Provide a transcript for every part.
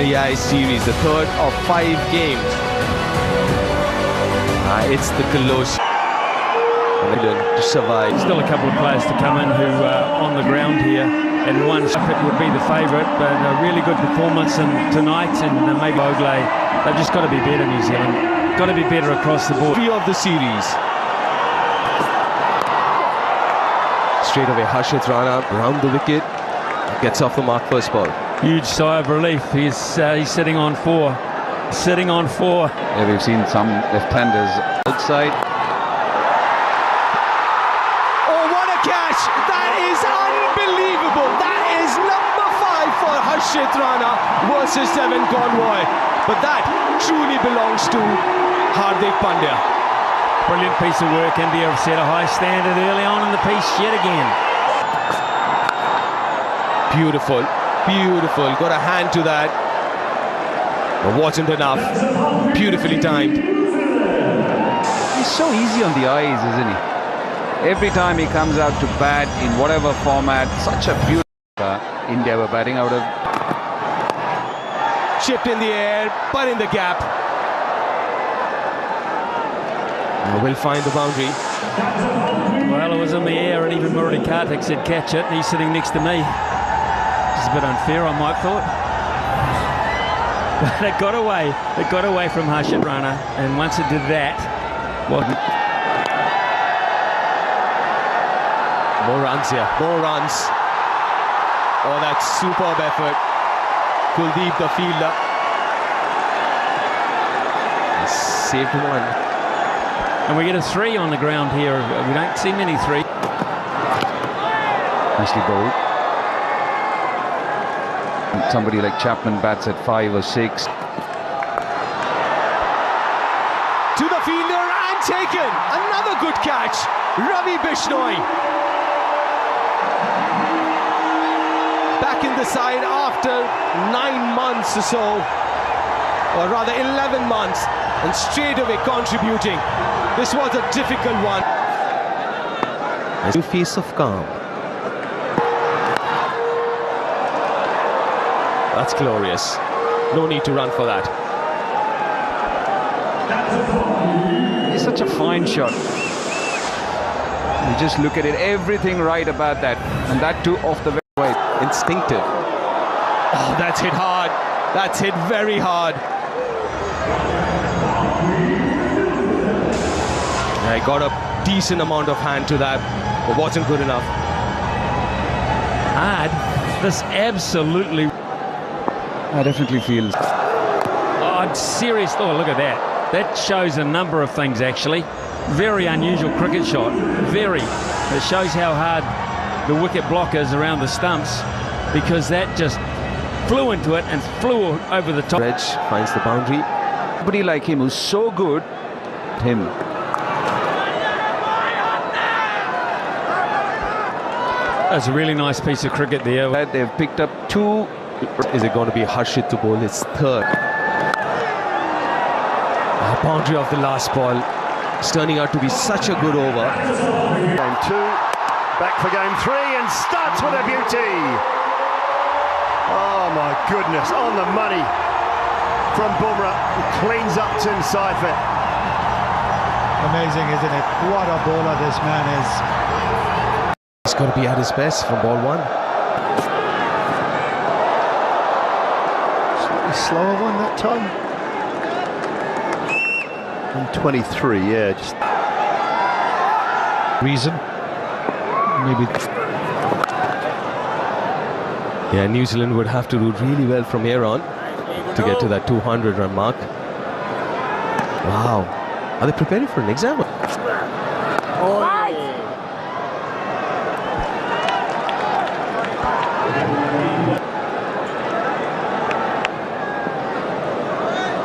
AI series, the third of 5 games. It's the Colossus to survive. Still a couple of players to come in who are on the ground here, and one it would be the favourite, but a really good performance tonight, and maybe Ogley. They've just got to be better, New Zealand. Got to be better across the board. 3 of the series. Straight away, Harshit Rana around the wicket, gets off the mark first ball. Huge sigh of relief. He's sitting on 4. Sitting on 4. Yeah, we've seen some left-handers outside. Oh, what a catch! That is unbelievable. That is number 5 for Harshit Rana versus Devon Convoy. But that truly belongs to Hardik Pandya. Brilliant piece of work. India have set a high standard early on in the piece yet again. Beautiful, beautiful. Got a hand to that. But wasn't enough. Beautifully timed. He's so easy on the eyes, isn't he? Every time he comes out to bat in whatever format, such a beautiful India were batting out of. Chipped in the air, but in the gap. Will find the boundary. Well, it was in the air, and even Murali Kartik said catch it. He's sitting next to me. It's a bit unfair, I might thought. But it got away. It got away from Harshit Rana, and once it did that, well, more runs here. More runs. Oh, that's superb effort. Kuldeep, the fielder, he saved one. and we get a 3 on the ground here. We don't see many 3. Nicely bowled. And somebody like Chapman bats at 5 or 6. To the fielder and taken. Another good catch. Ravi Bishnoi. Back in the side after 9 months or so, or rather 11 months, and straight away contributing. This was a difficult one. A face of calm. That's glorious. No need to run for that. It's such a fine shot. You just look at it, everything right about that, and that too off the way. Instinctive. Oh, that's hit hard. That's hit very hard. I got a decent amount of hand to that, but wasn't good enough. This absolutely. I definitely feel. Oh, serious. Oh, look at that. That shows a number of things, actually. Very unusual cricket shot. Very. It shows how hard the wicket block is around the stumps, because that just flew into it and flew over the top. Reg finds the boundary. Somebody like him who's so good. Him. That's a really nice piece of cricket there. They've picked up 2. Is it going to be Harshit to bowl his 3rd? Boundary of the last ball. It's turning out to be such a good over. Game 2, back for game 3, and starts with a beauty. Oh my goodness, on the money from Bumrah. Cleans up Tim Seifert. Amazing, isn't it? What a bowler this man is. He's got to be at his best from ball 1. Slightly slower one that time. And 23, yeah, just Reason? Maybe. Yeah, New Zealand would have to do really well from here on to get to that 200-run mark. Wow. Are they preparing for an exam?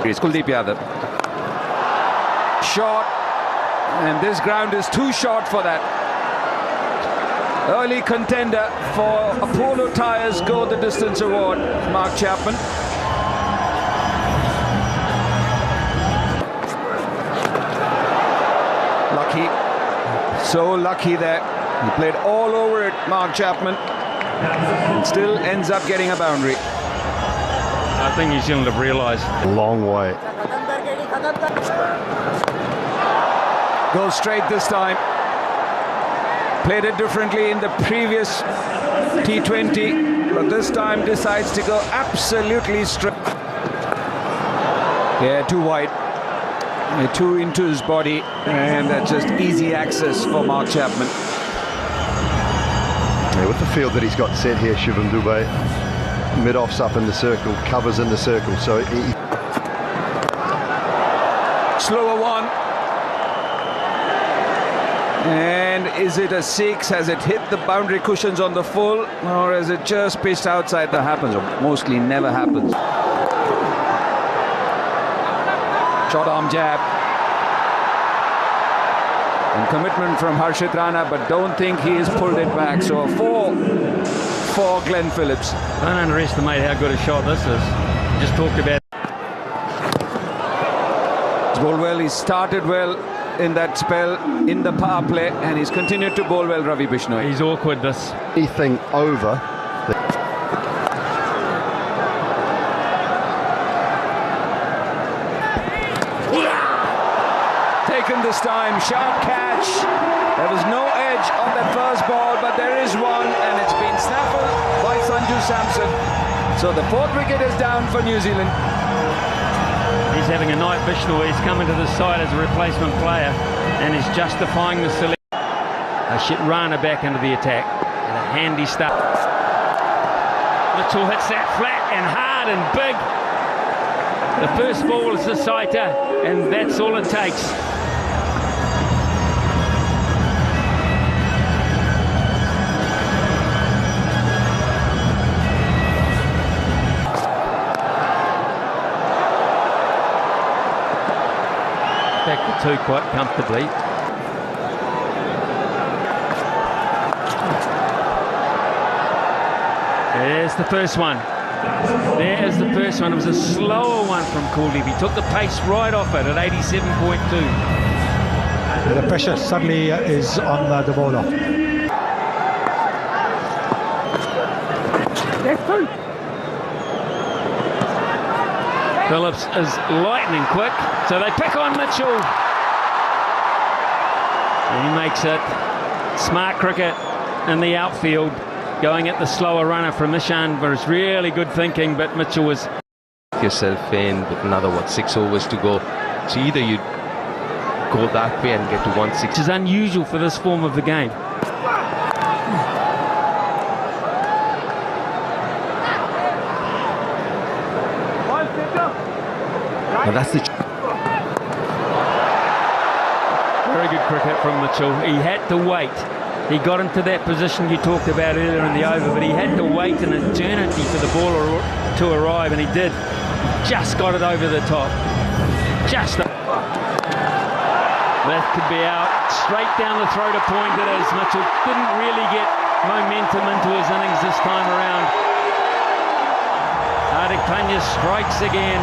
It's Kuldeep Yadav. Short, and this ground is too short for that. Early contender for Apollo Tyres Go the Distance Award, Mark Chapman. Lucky, so lucky there. He played all over it, Mark Chapman, and still ends up getting a boundary. I think New Zealand have realised. Long way. Goes straight this time. Played it differently in the previous T20, but this time decides to go absolutely straight. Yeah, too wide. Too into his body, and that's just easy access for Mark Chapman. Yeah, with the field that he's got set here, Shivam Dube, mid-off's up in the circle, covers in the circle, so he... Slower one. And is it a 6? Has it hit the boundary cushions on the full, or has it just pitched outside? That happens, or mostly never happens. Short arm jab. And commitment from Harshit Rana, but don't think he has pulled it back. So a 4 for Glenn Phillips. Don't underestimate how good a shot this is. Just talked about. He's bowled well. He started well in that spell in the power play, and he's continued to bowl well, Ravi Bishnoi. He's awkward, this. Anything over. Taken this time, sharp catch. There was no edge on that first ball, but there is one, and it's been snaffled by Sanju Samson. So the 4th wicket is down for New Zealand. He's having a night, Bishnoi. He's coming to the side as a replacement player and is justifying the selection. Harshit Rana back into the attack. And a handy start. Mitchell hits that flat and hard and big. The first ball is the sighter, and that's all it takes. Back to 2 quite comfortably. There's the first one. There's the first one. It was a slower one from Kuldeep. He took the pace right off it at 87.2. The pressure suddenly is on the bowler. Phillips is lightning quick, so they pick on Mitchell. And he makes it. Smart cricket in the outfield, going at the slower runner from Ishan, but it's really good thinking, but Mitchell was... Yourself in with another, 6 overs to go. So either you go that way and get to 160. Which is unusual for this form of the game. Now that's the... Very good cricket from Mitchell. He had to wait. He got into that position you talked about earlier in the over, but he had to wait an eternity for the ball to arrive, and he did. Just got it over the top. Just... That could be out. Straight down the throat of point it is. Mitchell didn't really get momentum into his innings this time around. Hardik Pandya strikes again.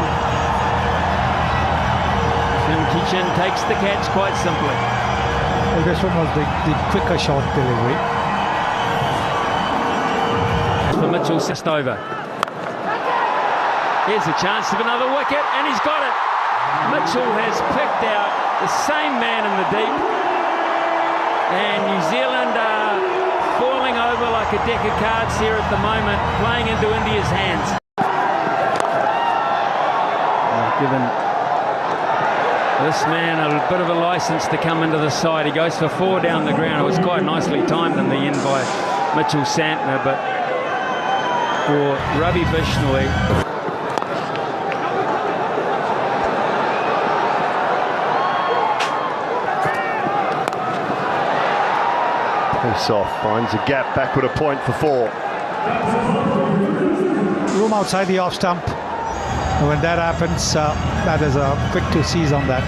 And Kishan takes the catch quite simply. Well, this one was the quicker shot delivery. For Mitchell, just over. Here's a chance of another wicket, and he's got it. Mitchell has picked out the same man in the deep. And New Zealand are falling over like a deck of cards here at the moment, playing into India's hands. Given this man a bit of a license to come into the side. He goes for 4 down the ground. It was quite nicely timed in the end by Mitchell Santner, but for Ravi Bishnoi, Pace off, finds a gap, backward a point for 4. Room outside the off stump. And when that happens, that is a quick to seize on that.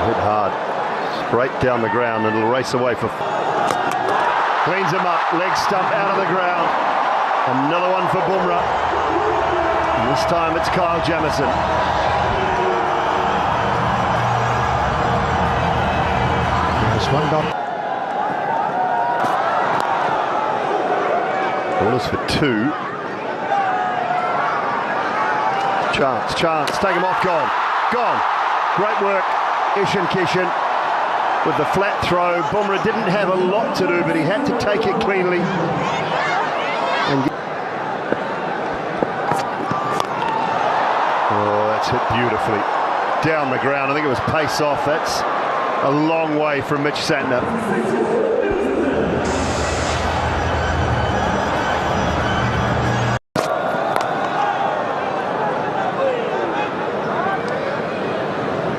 Hit hard, straight down the ground, and it'll race away for... Cleans him up, leg stump out of the ground. Another one for Bumrah. And this time it's Kyle Jamieson. There's one dot. Ballers for 2. Chance, take him off, gone. Great work, Ishan Kishan with the flat throw. Bumrah didn't have a lot to do, but he had to take it cleanly. Oh, that's hit beautifully. Down the ground, I think it was pace off. That's a long way from Mitch Santner.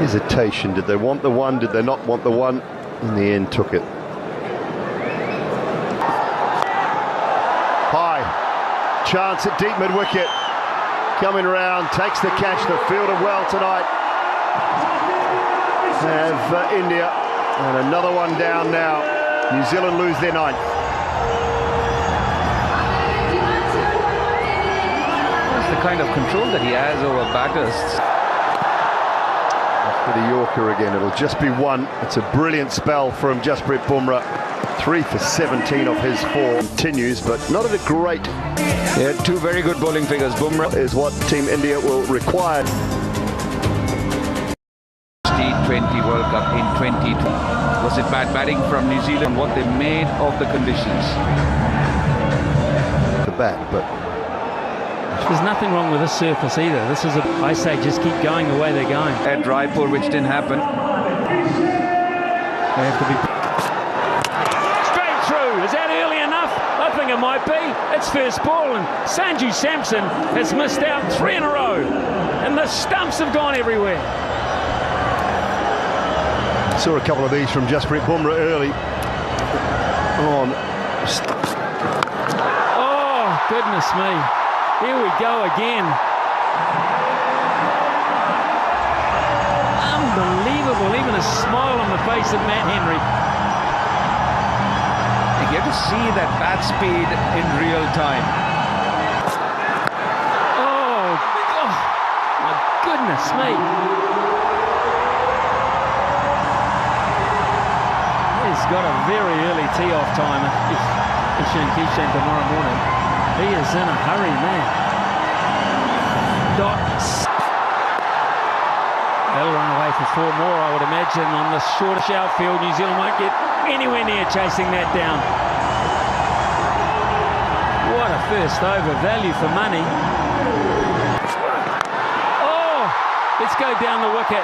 Hesitation. Did they want the one? Did they not want the one? In the end, took it. High. Chance at deep mid-wicket. Coming round, takes the catch. The fielder well tonight. Have India. And another one down now. New Zealand lose their 9th. That's the kind of control that he has over batters. For the Yorker again, it'll just be 1. It's a brilliant spell from Jasprit Bumrah. 3 for 17 of his 4. Continues, but not at a great. Yeah, 2 very good bowling figures. Bumrah Is what Team India will require. T20 World Cup in 2020. Was it bad batting from New Zealand? What they made of the conditions. The bat, but There's nothing wrong with this surface either. This is I say just keep going the way they're going. At Raipur, which didn't happen. They have to be straight through. Is that early enough? I think it might be. It's first ball, and Sanju Samson has missed out 3 in a row, and the stumps have gone everywhere. saw a couple of these from Jasprit Bumrah early on. Oh, goodness me. Here we go again. Unbelievable, even a smile on the face of Matt Henry. You get to see that bat speed in real time. Oh, my goodness me. He's got a very early tee-off time if Ishan Kishan tomorrow morning. He is in a hurry, man. Dots. They'll run away for 4 more, I would imagine, on the shortish outfield. New Zealand won't get anywhere near chasing that down. What a first over, value for money. Oh, let's go down the wicket.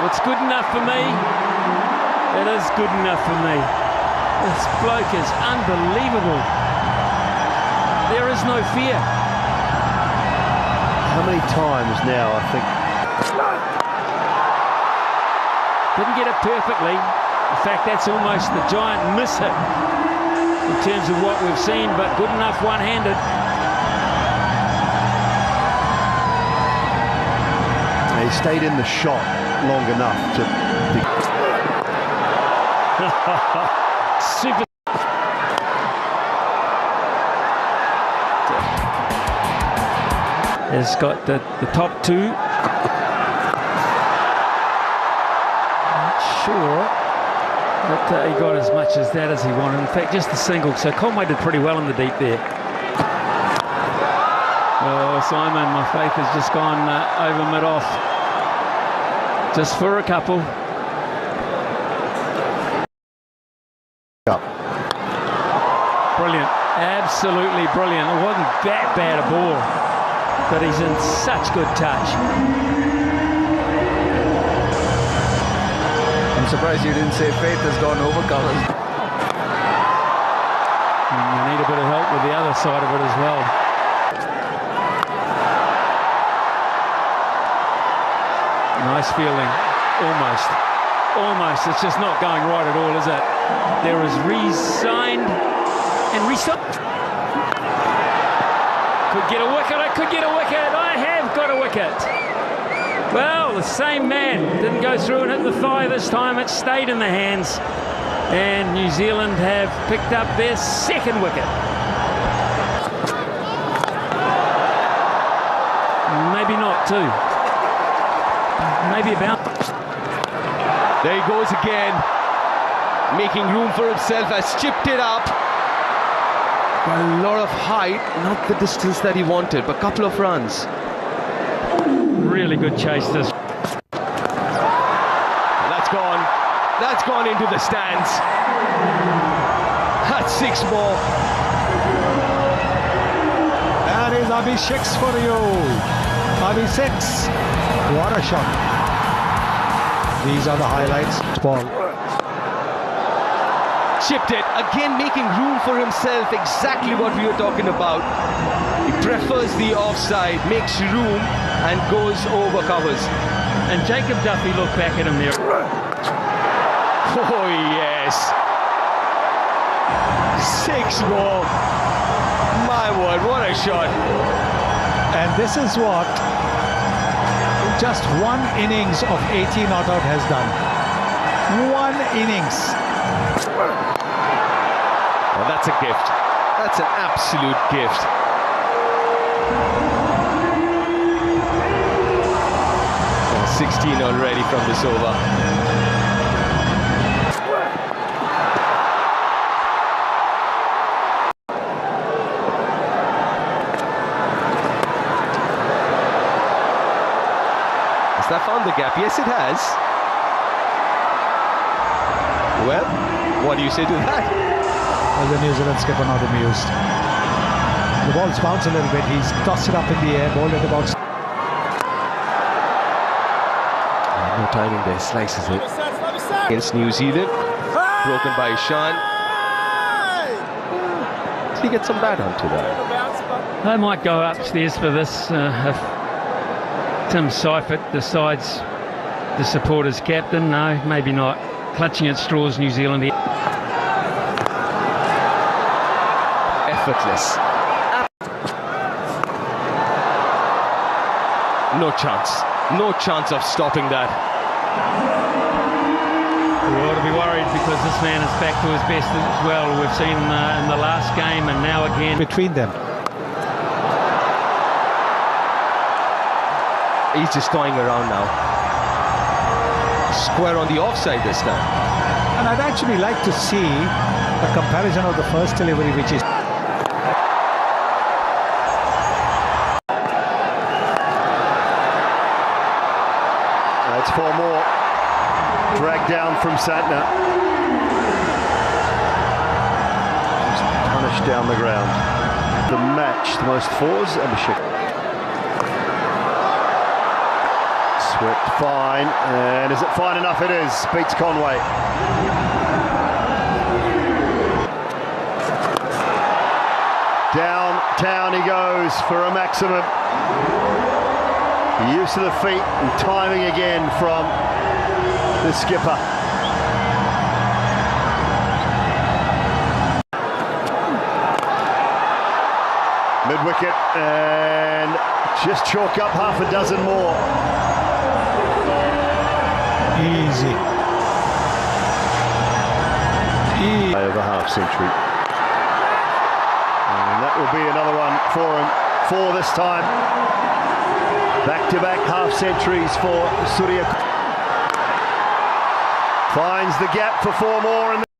What's good enough for me? It is good enough for me. This bloke is unbelievable. There is no fear. How many times now, I think? Didn't get it perfectly. In fact, that's almost the giant miss hit in terms of what we've seen, but good enough one-handed. He stayed in the shot long enough to be... Super. Has got the top 2. Not sure that he got as much as that as he wanted. In fact, just the single. So Conway did pretty well in the deep there. Oh, Simon, my faith has just gone over mid-off. Just for a couple. Brilliant. Absolutely brilliant. It wasn't that bad a ball, but he's in such good touch. I'm surprised you didn't say Faith has gone over colours. And you need a bit of help with the other side of it as well. Nice fielding. Almost. Almost. It's just not going right at all, is it? There is re-signed and re-signed. Could get a wicket. I could get a wicket. I have got a wicket. Well, the same man didn't go through and hit the thigh this time. It stayed in the hands. And New Zealand have picked up their 2nd wicket. Maybe not 2. Maybe about. There he goes again, making room for himself, has chipped it up. Got a lot of height, not the distance that he wanted, but a couple of runs. Really good chase this. That's gone into the stands. That's 6 more. That is Abhishek's for you. Abhishek's. What a shot. These are the highlights. Ball. Chipped it, again making room for himself, exactly what we were talking about. He prefers the offside, makes room and goes over covers. And Jacob Duffy looked back at him there. Oh yes. 6 more. My word, what a shot. And this is what just one innings of 80 not out has done. One innings. Oh, that's a gift. That's an absolute gift. Oh, 16 already from this over. Has that found the gap? Yes, it has. Well, what do you say to that? Well, the New Zealand skipper not amused. The ball's bounced a little bit. He's tossed it up in the air, ball at about. No timing there, slices it. Against New Zealand, broken by Ishan. Did he get some bat onto that? They might go upstairs for this if Tim Seifert decides to support his captain. No, maybe not. Clutching at straws, New Zealand. Effortless. No chance. No chance of stopping that. We ought to be worried because this man is back to his best as well. We've seen in the last game and now again. Between them. He's just toying around now. Square on the offside this time. And I'd actually like to see a comparison of the first delivery, which is. That's 4 more. Dragged down from Santner. Just punished down the ground. The match, the most 4s, Abhishek. Swept fine, and is it fine enough? It is. Beats Conway. Downtown he goes for a maximum. Use of the feet and timing again from the skipper. Mid-wicket and just chalk up half a dozen more. Easy. Over half century. And that will be another one for him. 4 this time. Back-to-back half centuries for Surya. Finds the gap for 4 more.